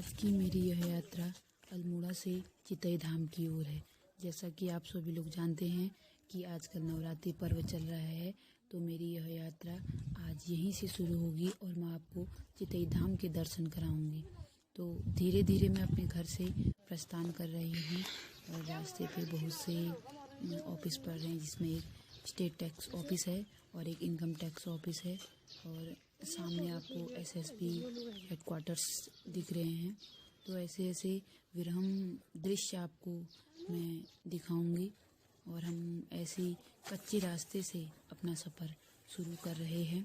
आज की मेरी यह यात्रा अल्मोड़ा से चितई धाम की ओर है। जैसा कि आप सभी लोग जानते हैं कि आजकल नवरात्रि पर्व चल रहा है, तो मेरी यह यात्रा आज यहीं से शुरू होगी और मैं आपको चितई धाम के दर्शन कराऊंगी। तो धीरे धीरे मैं अपने घर से प्रस्थान कर रही हूँ और रास्ते पे बहुत से ऑफिस पड़ रहे हैं, जिसमें एक स्टेट टैक्स ऑफिस है और एक इनकम टैक्स ऑफिस है और सामने आपको एसएसबी हेडक्वार्टर्स दिख रहे हैं। तो ऐसे ऐसे विरहम दृश्य आपको मैं दिखाऊंगी और हम ऐसे कच्चे रास्ते से अपना सफ़र शुरू कर रहे हैं।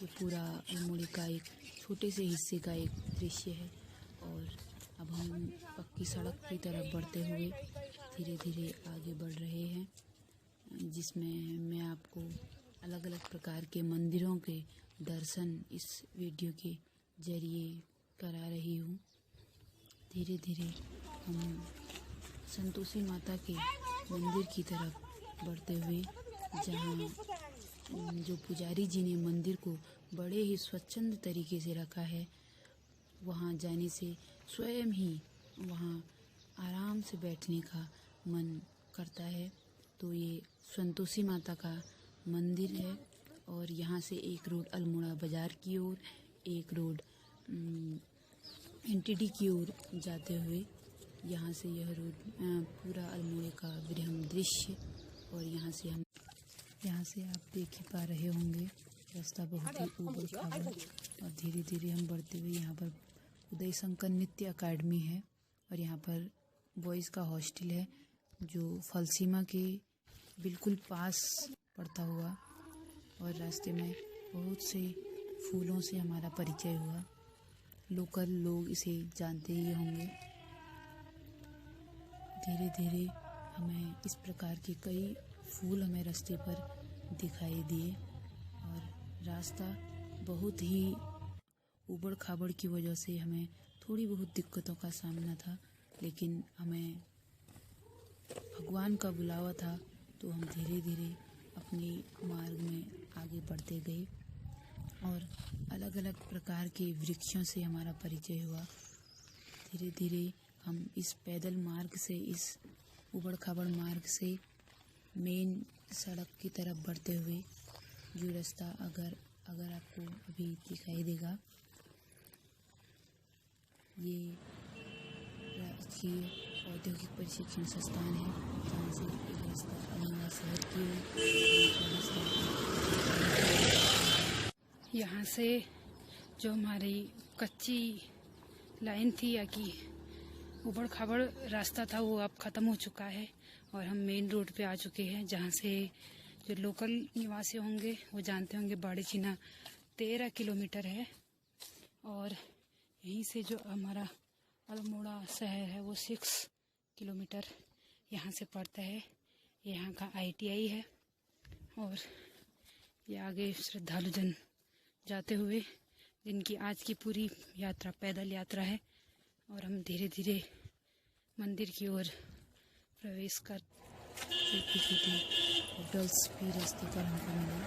ये पूरा अल्मोड़ा का एक छोटे से हिस्से का एक दृश्य है और अब हम पक्की सड़क की तरफ बढ़ते हुए धीरे धीरे आगे बढ़ रहे हैं, जिसमें मैं आपको अलग अलग प्रकार के मंदिरों के दर्शन इस वीडियो के जरिए करा रही हूँ। धीरे धीरे हम संतोषी माता के मंदिर की तरफ बढ़ते हुए, जहाँ जो पुजारी जी ने मंदिर को बड़े ही स्वच्छंद तरीके से रखा है, वहाँ जाने से स्वयं ही वहाँ आराम से बैठने का मन करता है। तो ये संतोषी माता का मंदिर है और यहाँ से एक रोड अल्मोड़ा बाज़ार की ओर, एक रोड एनटीडी की ओर जाते हुए यहाँ से यह रोड पूरा अल्मोड़ा का विरहम दृश्य। और यहाँ से आप देख ही पा रहे होंगे, रास्ता बहुत ही ऊबड़ खाबड़ और धीरे धीरे हम बढ़ते हुए यहाँ पर उदय शंकर नृत्य अकेडमी है और यहाँ पर बॉयज़ का हॉस्टल है, जो फलसीमा के बिल्कुल पास पड़ता हुआ। और रास्ते में बहुत से फूलों से हमारा परिचय हुआ, लोकल लोग इसे जानते ही होंगे। धीरे धीरे हमें इस प्रकार के कई फूल हमें रास्ते पर दिखाई दिए और रास्ता बहुत ही ऊबड़ खाबड़ की वजह से हमें थोड़ी बहुत दिक्कतों का सामना था, लेकिन हमें भगवान का बुलावा था, तो हम धीरे धीरे अपने मार्ग में आगे बढ़ते गए और अलग अलग प्रकार के वृक्षों से हमारा परिचय हुआ। धीरे धीरे हम इस पैदल मार्ग से, इस ऊबड़ खाबड़ मार्ग से मेन सड़क की तरफ बढ़ते हुए, जो रास्ता अगर आपको अभी दिखाई देगा, ये राजकीय औद्योगिक प्रशिक्षण संस्थान है, जहाँ से एक रास्ता अल्मोड़ा शहर की ओर। यहाँ से जो हमारी कच्ची लाइन थी या कि ऊबड़ खाबड़ रास्ता था, वो अब ख़त्म हो चुका है और हम मेन रोड पे आ चुके हैं, जहाँ से जो लोकल निवासी होंगे वो जानते होंगे बाड़ी चीना 13 किलोमीटर है और यहीं से जो हमारा अल्मोड़ा शहर है वो 6 किलोमीटर यहाँ से पड़ता है। यहाँ का ITI है और ये आगे श्रद्धालुजन जाते हुए, जिनकी आज की पूरी यात्रा पैदल यात्रा है और हम धीरे धीरे मंदिर की ओर प्रवेश कर। छोटी छोटी होटल्स भी रास्ते पर हमको मिले,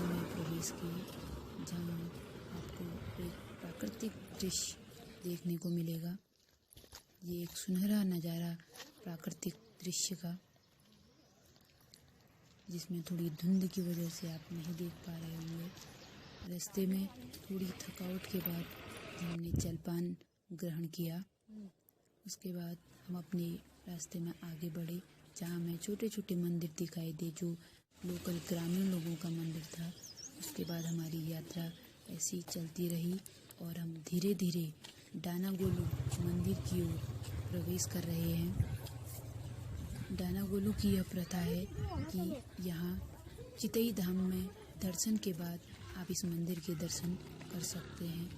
में प्रवेश किए, जहाँ आपको एक प्राकृतिक दृश्य देखने को मिलेगा। ये एक सुनहरा नज़ारा प्राकृतिक दृश्य का, जिसमें थोड़ी धुंध की वजह से आप नहीं देख पा रहे होंगे। रास्ते में थोड़ी थकावट के बाद हमने जलपान ग्रहण किया। उसके बाद हम अपने रास्ते में आगे बढ़े, जहाँ हमें छोटे छोटे मंदिर दिखाई दे, जो लोकल ग्रामीण लोगों का मंदिर था। उसके बाद हमारी यात्रा ऐसी चलती रही और हम धीरे धीरे डानागोलू मंदिर की ओर प्रवेश कर रहे हैं। डानागोलू की यह प्रथा है कि यहाँ चितई धाम में दर्शन के बाद आप इस मंदिर के दर्शन कर सकते हैं।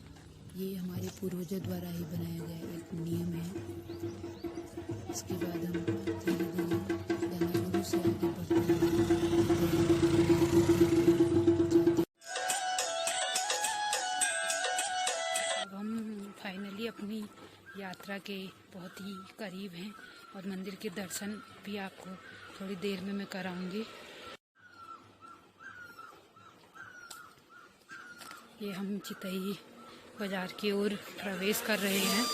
ये हमारे पूर्वजों द्वारा ही बनाया गया एक नियम है। इसके बाद हम धीरे धीरे डानागोलू से आगे बढ़ते हैं। अब हम फाइनली अपनी यात्रा के बहुत ही करीब हैं और मंदिर के दर्शन भी आपको थोड़ी देर में मैं कराऊंगी। ये हम चितई बाजार की ओर प्रवेश कर रहे हैं।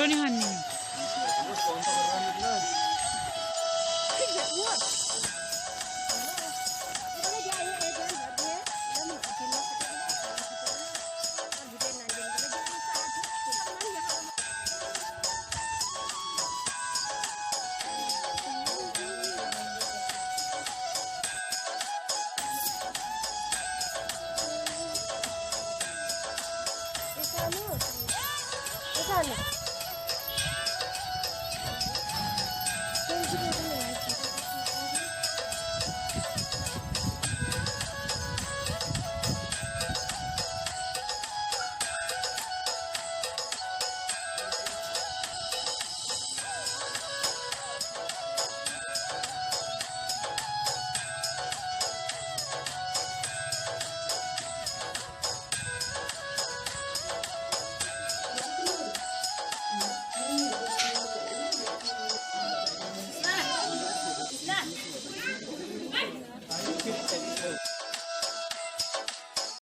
Roni Hani. Sana.